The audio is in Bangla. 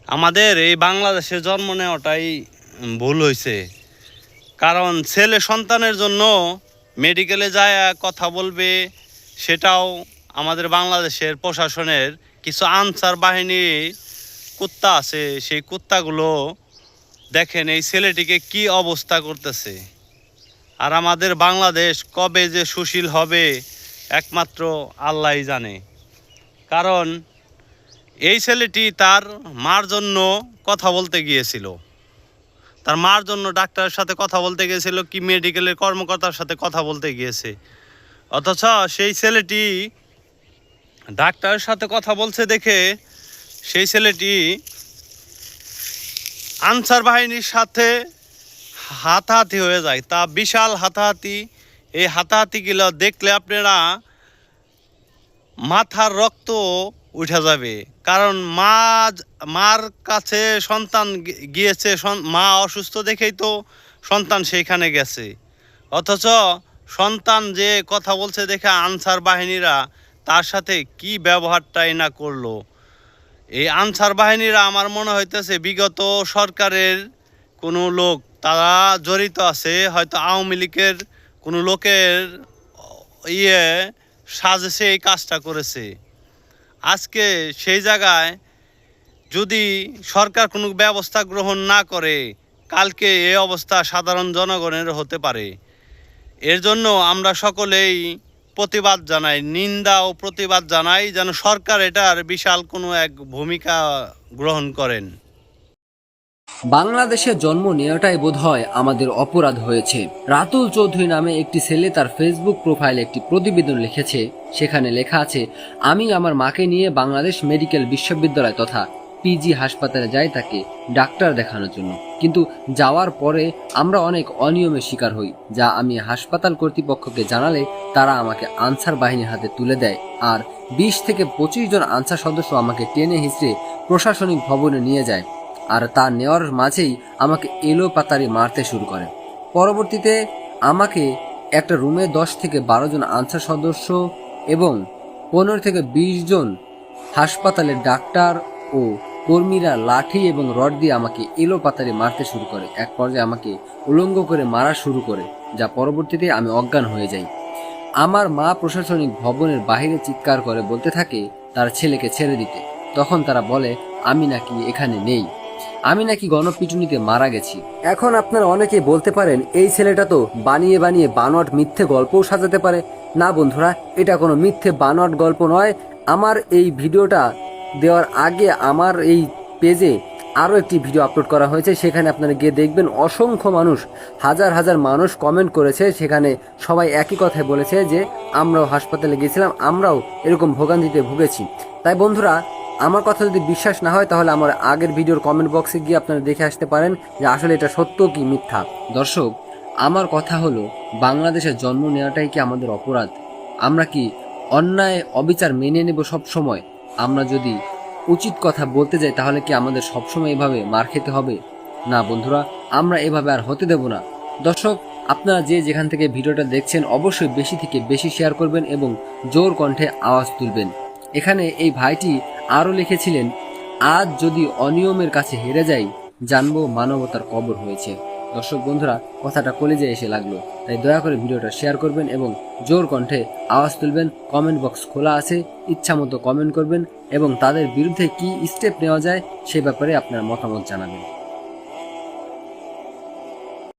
আমাদের এই বাংলাদেশে জন্ম নেওয়াটাই ভুল হয়েছে। কারণ ছেলে সন্তানের জন্য মেডিকেলে যায় কথা বলবে, সেটাও আমাদের বাংলাদেশের প্রশাসনের কিছু আনসার বাহিনী কুত্তা আছে, সেই কুত্তাগুলো দেখেন এই ছেলেটিকে কি অবস্থা করতেছে। আর আমাদের বাংলাদেশ কবে যে সুশীল হবে একমাত্র আল্লাহই জানে। কারণ এই ছেলেটি তার মার জন্য কথা বলতে গিয়েছিল, তার মার জন্য ডাক্তারের সাথে কথা বলতে গিয়েছিল, কি মেডিকেলের কর্মকর্তার সাথে কথা বলতে গিয়েছে। অথচ সেই ছেলেটি ডাক্তারের সাথে কথা বলছে দেখে সেই ছেলেটি আনসার বাহিনীর সাথে হাতাহাতি হয়ে যায়। তা বিশাল হাতাহাতি। এই হাতাহাতিগুলো দেখলে আপনারা মাথার রক্ত উঠে যাবে। কারণ মার কাছে সন্তান গিয়েছে, মা অসুস্থ দেখেই তো সন্তান সেইখানে গেছে। অথচ সন্তান যে কথা বলছে দেখে আনসার বাহিনীরা তার সাথে কি ব্যবহারটাই না করলো। এই আনসার বাহিনীরা আমার মনে হইতেছে বিগত সরকারের কোনো লোক তারা জড়িত আছে, হয়তো আওয়ামী লীগের কোনো লোকের সাজেছে এই কাজটা করেছে। আজকে সেই জায়গায় যদি সরকার কোনো ব্যবস্থা গ্রহণ না করে, কালকে এই অবস্থা সাধারণ জনগণের হতে পারে। এর জন্য আমরা সকলেই প্রতিবাদ জানাই, নিন্দা ও প্রতিবাদ জানাই, যেন সরকার এটার বিশাল কোনো এক ভূমিকা গ্রহণ করেন। বাংলাদেশে জন্ম নেওয়াটাই বোধহয় আমাদের অপরাধ হয়েছে। রাতুল চৌধুরী নামে একটি ছেলে তার ফেসবুক প্রোফাইলে একটি প্রতিবেদন লিখেছে। সেখানে লেখা আছে, আমি আমার মাকে নিয়ে বাংলাদেশ মেডিকেল বিশ্ববিদ্যালয় তথা পিজি হাসপাতালে যাই তাকে ডাক্তার দেখানোর জন্য, কিন্তু যাওয়ার পরে আমরা অনেক অনিয়মের শিকার হই, যা আমি হাসপাতাল কর্তৃপক্ষকে জানালে তারা আমাকে আনসার বাহিনীর হাতে তুলে দেয়। আর 20 থেকে 25 জন আনসার সদস্য আমাকে টেনে হিঁচড়ে প্রশাসনিক ভবনে নিয়ে যায়। আর তা নেওয়ার মাঝেই আমাকে এলোপাতাড়ি মারতে শুরু করে। পরবর্তীতে আমাকে একটা রুমে 10 থেকে 12 জন আনসার সদস্য এবং 15 থেকে 20 জন হাসপাতালের ডাক্তার ও কর্মীরা লাঠি এবং রড দিয়ে আমাকে এলোপাতাড়ি মারতে শুরু করে। এক পর্যায়ে আমাকে উলঙ্গ করে মারা শুরু করে, যা পরবর্তীতে আমি অজ্ঞান হয়ে যাই। আমার মা প্রশাসনিক ভবনের বাইরে চিৎকার করে বলতে থাকে তার ছেলেকে ছেড়ে দিতে। তখন তারা বলে আমি নাকি এখানে নেই, আমি নাকি গণপিটুনিতে মারা গেছি। এখন আপনারা অনেকেই বলতে পারেন এই ছেলেটা তো বানিয়ে বানিয়ে বানোয়াট মিথ্যে গল্পও সাজাতে পারে। না বন্ধুরা, এটা কোনো মিথ্যে বানোয়াট গল্প নয়। আমার এই ভিডিওটা দেওয়ার আগে আমার এই পেজে আরও একটি ভিডিও আপলোড করা হয়েছে, সেখানে আপনারা গিয়ে দেখবেন অসংখ্য মানুষ, হাজার হাজার মানুষ কমেন্ট করেছে। সেখানে সবাই একই কথাই বলেছে যে আমরাও হাসপাতালে গিয়েছিলাম, আমরাও এরকম ভোগান্তিতে ভুগেছি। তাই বন্ধুরা, আমার কথা যদি বিশ্বাস না হয় তাহলে আমার আগের ভিডিওর কমেন্ট বক্সে গিয়ে আপনারা দেখে আসতে পারেন যে আসলে এটা সত্য কি মিথ্যা। দর্শক, আমার কথা হলো, বাংলাদেশে জন্ম নেওয়াটাই কি আমাদের অপরাধ? আমরা কি অন্যায় অবিচার মেনে নেব সব সময়? আমরা যদি উচিত কথা বলতে যাই তাহলে কি আমাদের সবসময় এভাবে মার খেতে হবে? না বন্ধুরা, আমরা এভাবে আর হতে দেব না। দর্শক, আপনারা যে যেখান থেকে ভিডিওটা দেখছেন অবশ্যই বেশি থেকে বেশি শেয়ার করবেন এবং জোর কণ্ঠে আওয়াজ তুলবেন। এখানে এই ভাইটি আরও লিখেছিলেন, আজ যদি অনিয়মের কাছে হেরে যাই জানবো মানবতার কবর হয়েছে। দর্শক বন্ধুরা, কথাটা কলেজে এসে লাগলো, তাই দয়া করে ভিডিওটা শেয়ার করবেন এবং জোর কণ্ঠে আওয়াজ তুলবেন। কমেন্ট বক্স খোলা আছে, ইচ্ছা মতো কমেন্ট করবেন এবং তাদের বিরুদ্ধে কি স্টেপ নেওয়া যায় সে ব্যাপারে আপনার মতামত জানাবেন।